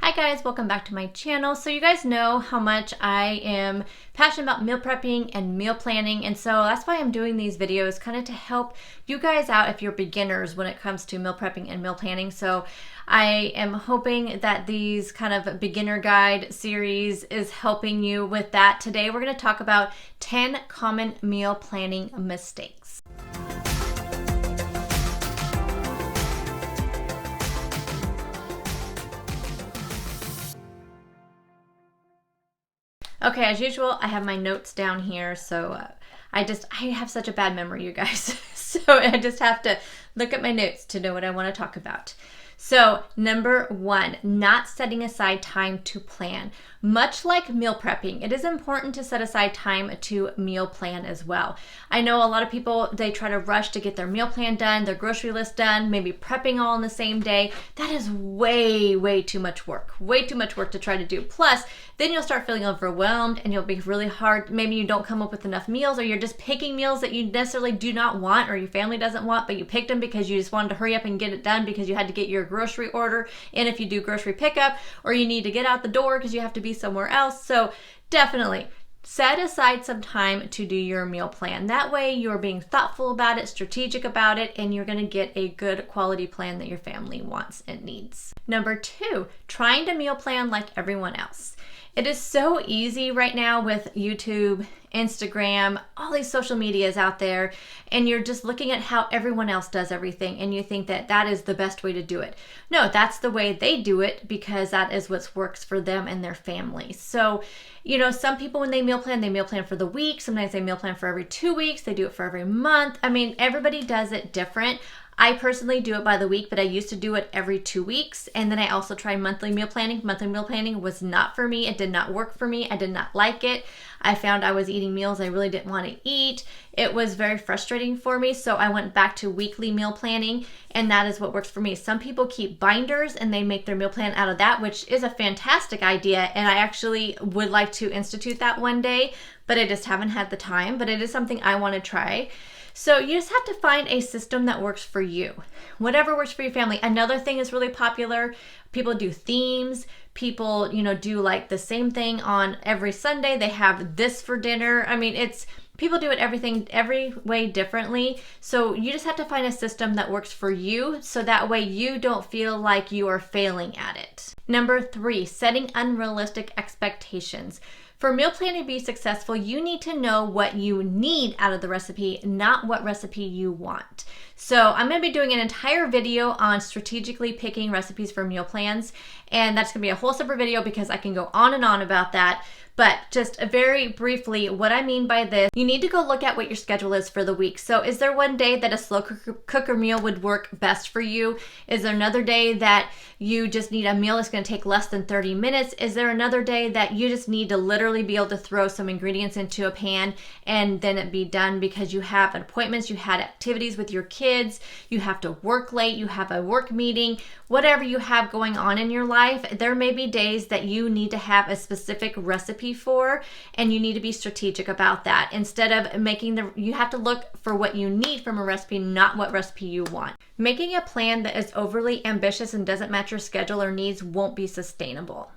Hi guys, welcome back to my channel. So you guys know how much I am passionate about meal prepping and meal planning, and so that's why I'm doing these videos, kind of to help you guys out if you're beginners when it comes to meal prepping and meal planning. So I am hoping that these kind of beginner guide series is helping you with that. Today we're going to talk about 10 common meal planning mistakes. Okay, as usual, I have my notes down here, so I have such a bad memory, you guys. So I just have to look at my notes to know what I want to talk about. So number one, not setting aside time to plan. Much like meal prepping, it is important to set aside time to meal plan as well. I know a lot of people, they try to rush to get their meal plan done, their grocery list done, maybe prepping all in the same day. That is way too much work. Way too much work to try to do. Plus, then you'll start feeling overwhelmed and you'll be really hard. Maybe you don't come up with enough meals, or you're just picking meals that you necessarily do not want or your family doesn't want, but you picked them because you just wanted to hurry up and get it done because you had to get your grocery order in if you do grocery pickup, or you need to get out the door because you have to be somewhere else. So definitely set aside some time to do your meal plan. That way you're being thoughtful about it, strategic about it, and you're going to get a good quality plan that your family wants and needs. Number two, trying to meal plan like everyone else. It is so easy right now with YouTube, Instagram, all these social medias out there, and you're just looking at how everyone else does everything and you think that that is the best way to do it. No, that's the way they do it because that is what works for them and their family. So, you know, some people when they meal plan for the week. Sometimes they meal plan for every 2 weeks. They do it for every month. I mean, everybody does it different. I personally do it by the week, but I used to do it every 2 weeks. And then I also tried monthly meal planning. Monthly meal planning was not for me. It did not work for me. I did not like it. I found I was eating meals I really didn't want to eat. It was very frustrating for me. So I went back to weekly meal planning, and that is what works for me. Some people keep binders and they make their meal plan out of that, which is a fantastic idea. And I actually would like to institute that one day, but I just haven't had the time. But it is something I want to try. So you just have to find a system that works for you. Whatever works for your family. Another thing is really popular. People do themes. People, do like the same thing on every Sunday. They have this for dinner. I mean, people do it every way differently. So you just have to find a system that works for you so that way you don't feel like you are failing at it. Number three, setting unrealistic expectations. For meal planning to be successful, you need to know what you need out of the recipe, not what recipe you want. So I'm going to be doing an entire video on strategically picking recipes for meal plans, and that's going to be a whole separate video because I can go on and on about that. But just very briefly, what I mean by this, you need to go look at what your schedule is for the week. So is there one day that a slow cooker meal would work best for you? Is there another day that you just need a meal that's going to take less than 30 minutes? Is there another day that you just need to literally be able to throw some ingredients into a pan and then it be done because you have appointments, you had activities with your kids, you have to work late, you have a work meeting, whatever you have going on in your life, there may be days that you need to have a specific recipe for, and you need to be strategic about that. Instead of you have to look for what you need from a recipe, not what recipe you want. Making a plan that is overly ambitious and doesn't match your schedule or needs won't be sustainable.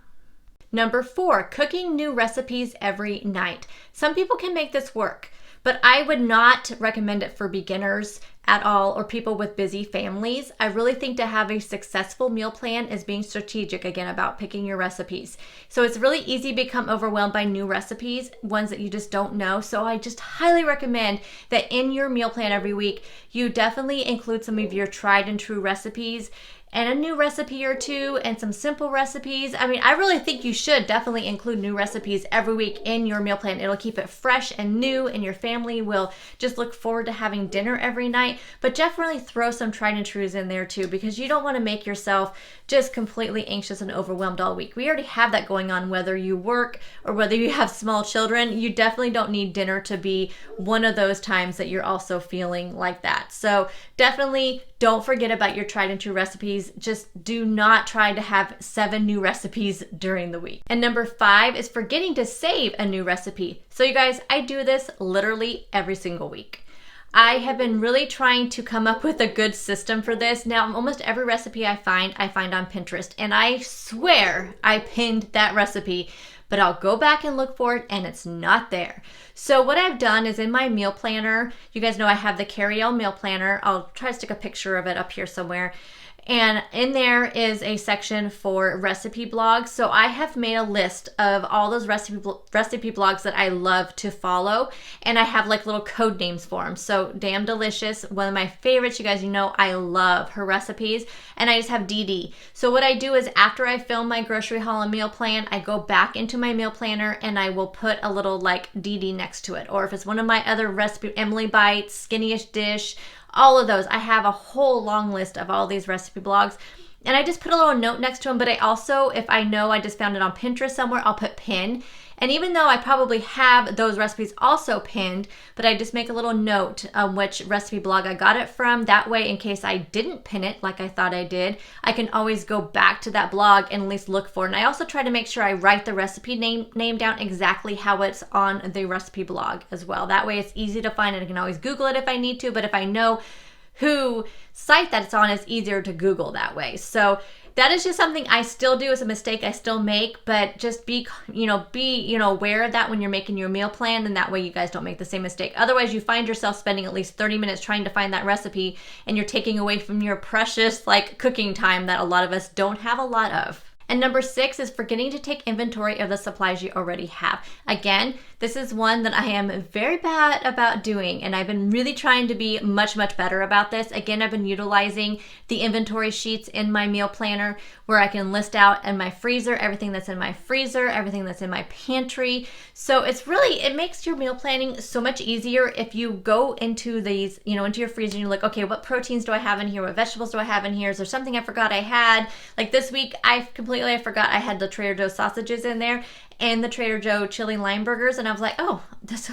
Number four, cooking new recipes every night. Some people can make this work, but I would not recommend it for beginners at all or people with busy families. I really think to have a successful meal plan is being strategic again about picking your recipes. So it's really easy to become overwhelmed by new recipes, ones that you just don't know. So I just highly recommend that in your meal plan every week, you definitely include some of your tried and true recipes and a new recipe or two and some simple recipes. I mean, I really think you should definitely include new recipes every week in your meal plan. It'll keep it fresh and new, and your family will just look forward to having dinner every night. But definitely throw some tried and trues in there too, because you don't want to make yourself just completely anxious and overwhelmed all week. We already have that going on, whether you work or whether you have small children. You definitely don't need dinner to be one of those times that you're also feeling like that. So definitely don't forget about your tried and true recipes. Just do not try to have 7 new recipes during the week. And number 5 is forgetting to save a new recipe. So you guys, I do this literally every single week. I have been really trying to come up with a good system for this. Now, almost every recipe I find on Pinterest, and I swear I pinned that recipe, but I'll go back and look for it and it's not there. So what I've done is in my meal planner, you guys know I have the Carrie Elle meal planner. I'll try to stick a picture of it up here somewhere. And in there is a section for recipe blogs. So I have made a list of all those recipe blogs that I love to follow. And I have like little code names for them. So Damn Delicious, one of my favorites. You guys, you know I love her recipes. And I just have DD. So what I do is after I film my grocery haul and meal plan, I go back into my meal planner and I will put a little like DD next to it. Or if it's one of my other recipe, Emily Bites, Skinniest Dish, all of those. I have a whole long list of all these recipe blogs. And I just put a little note next to them. But I also, if I know I just found it on Pinterest somewhere, I'll put pin. And even though I probably have those recipes also pinned, but I just make a little note on which recipe blog I got it from. That way, in case I didn't pin it like I thought I did, I can always go back to that blog and at least look for it. And I also try to make sure I write the recipe name down exactly how it's on the recipe blog as well. That way it's easy to find and I can always Google it if I need to, but if I know who site that it's on, it's easier to Google that way. So that is just something I still do. It's a mistake I still make, but just be aware of that when you're making your meal plan, and that way you guys don't make the same mistake. Otherwise, you find yourself spending at least 30 minutes trying to find that recipe, and you're taking away from your precious cooking time that a lot of us don't have a lot of. And number 6 is forgetting to take inventory of the supplies you already have. Again, this is one that I am very bad about doing, and I've been really trying to be much, much better about this. Again, I've been utilizing the inventory sheets in my meal planner where I can list out in my freezer everything that's in my freezer, everything that's in my pantry. So it makes your meal planning so much easier if you go into these, into your freezer and you're like, okay, what proteins do I have in here? What vegetables do I have in here? Is there something I forgot I had? Like this week, I forgot I had the Trader Joe's sausages in there and the Trader Joe chili lime burgers, and I was like, oh,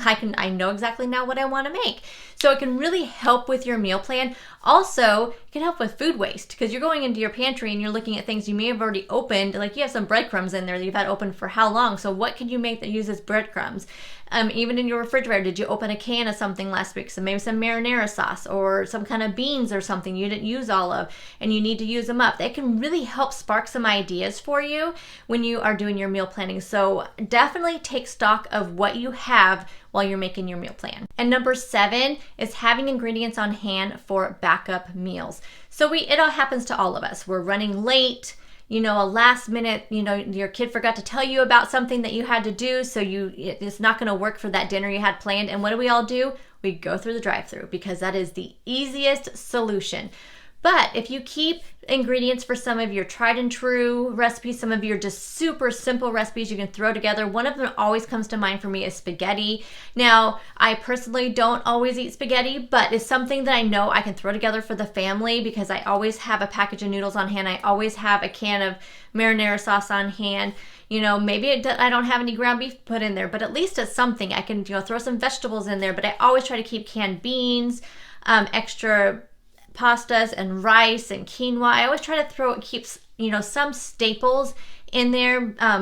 I know exactly now what I want to make. So it can really help with your meal plan. Also, it can help with food waste because you're going into your pantry and you're looking at things you may have already opened. Like you have some breadcrumbs in there that you've had open for how long? So what can you make that uses breadcrumbs? Even in your refrigerator, did you open a can of something last week? So maybe some marinara sauce or some kind of beans or something you didn't use all of and you need to use them up. They can really help spark some ideas for you when you are doing your meal planning. So definitely take stock of what you have while you're making your meal plan. And number 7 is having ingredients on hand for backup meals. So it all happens to all of us. We're running late. A last minute, your kid forgot to tell you about something that you had to do, so it's not going to work for that dinner you had planned. And what do we all do? We go through the drive-thru because that is the easiest solution. But if you keep ingredients for some of your tried and true recipes, some of your just super simple recipes you can throw together, one of them always comes to mind for me is spaghetti. Now, I personally don't always eat spaghetti, but it's something that I know I can throw together for the family because I always have a package of noodles on hand. I always have a can of marinara sauce on hand. Maybe I don't have any ground beef put in there, but at least it's something. I can throw some vegetables in there, but I always try to keep canned beans, extra pastas and rice and quinoa. I always try to keep some staples in there.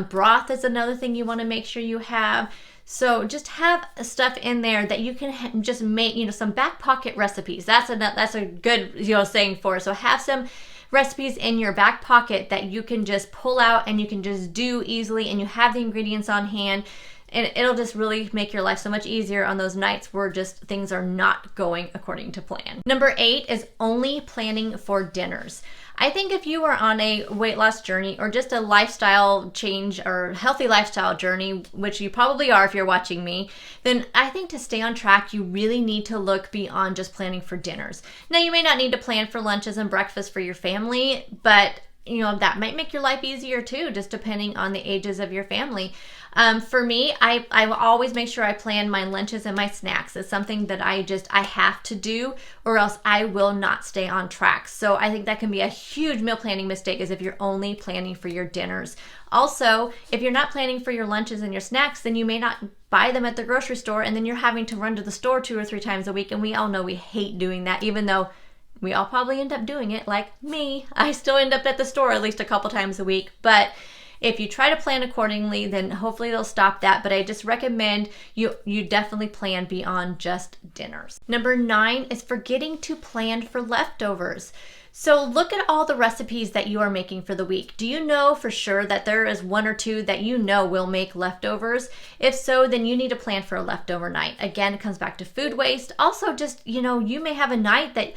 Broth is another thing you want to make sure you have. So just have stuff in there that you can just make, some back pocket recipes. That's a good saying for it. So have some recipes in your back pocket that you can just pull out and you can just do easily, and you have the ingredients on hand. And it'll just really make your life so much easier on those nights where just things are not going according to plan. Number 8 is only planning for dinners. I think if you are on a weight loss journey or just a lifestyle change or healthy lifestyle journey, which you probably are if you're watching me, then I think to stay on track, you really need to look beyond just planning for dinners. Now, you may not need to plan for lunches and breakfast for your family, but that might make your life easier too, just depending on the ages of your family. For me, I will always make sure I plan my lunches and my snacks. It's something that I have to do, or else I will not stay on track. So I think that can be a huge meal planning mistake, is if you're only planning for your dinners. Also, if you're not planning for your lunches and your snacks, then you may not buy them at the grocery store, and then you're having to run to the store 2 or 3 times a week. And we all know we hate doing that, even though we all probably end up doing it. Like me, I still end up at the store at least a couple times a week. But If you try to plan accordingly, then hopefully it'll stop that. But I just recommend you definitely plan beyond just dinners. Number 9 is forgetting to plan for leftovers. So look at all the recipes that you are making for the week. Do you know for sure that there is 1 or 2 that you know will make leftovers? If so, then you need to plan for a leftover night. Again, it comes back to food waste. Also, just, you may have a night that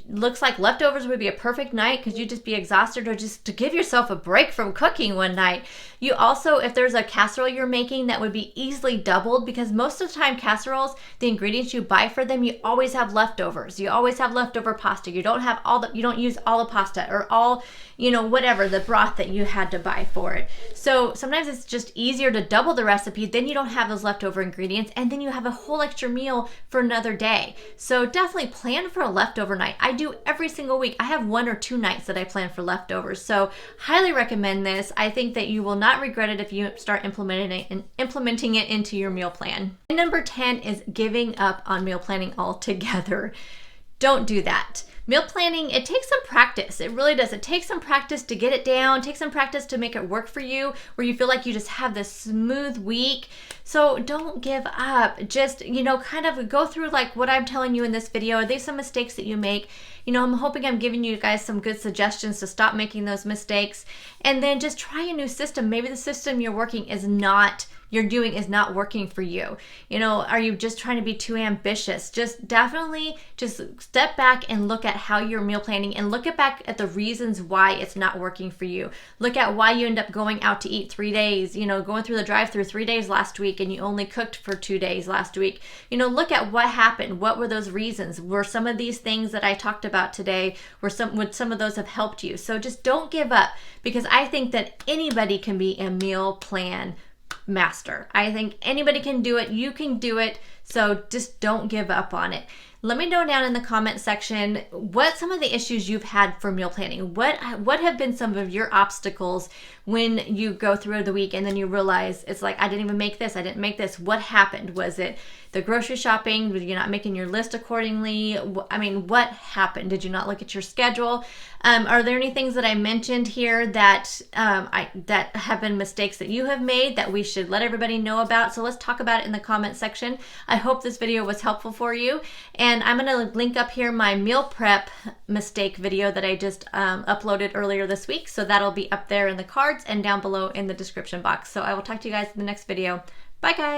looks like leftovers would be a perfect night because you'd just be exhausted, or just to give yourself a break from cooking one night. You also, if there's a casserole you're making that would be easily doubled, because most of the time casseroles, the ingredients you buy for them, you always have leftovers. You always have leftover pasta. You don't use all the pasta or all, whatever, the broth that you had to buy for it. So sometimes it's just easier to double the recipe, then you don't have those leftover ingredients, and then you have a whole extra meal for another day. So definitely plan for a leftover night. I do every single week. I have 1 or 2 nights that I plan for leftovers. So highly recommend this. I think that you will not regret it if you start implementing it into your meal plan. And number 10 is giving up on meal planning altogether. Don't do that. Meal planning, it takes some practice. It really does. It takes some practice to get it down. It takes some practice to make it work for you, where you feel like you just have this smooth week. So don't give up. Just, kind of go through like what I'm telling you in this video. Are these some mistakes that you make? I'm hoping I'm giving you guys some good suggestions to stop making those mistakes. And then just try a new system. Maybe the system you're doing is not working for you. Are you just trying to be too ambitious? Definitely step back and look at how you're meal planning, and look back at the reasons why it's not working for you. Look at why you end up going out to eat 3 days, going through the drive-through 3 days last week and you only cooked for 2 days last week. Look at what happened. What were those reasons? Were some of these things that I talked about today, would some of those have helped you? So just don't give up, because I think that anybody can be a meal plan master. I think anybody can do it. You can do it. So just don't give up on it. Let me know down in the comment section what some of the issues you've had for meal planning. What have been some of your obstacles when you go through the week and then you realize it's like, I didn't even make this. I didn't make this. What happened? Was it the grocery shopping? Were you not making your list accordingly? What happened? Did you not look at your schedule? Are there any things that I mentioned here that that have been mistakes that you have made that we should let everybody know about? So let's talk about it in the comment section. I hope this video was helpful for you. And I'm going to link up here my meal prep mistake video that I just uploaded earlier this week. So that'll be up there in the cards and down below in the description box. So I will talk to you guys in the next video. Bye guys.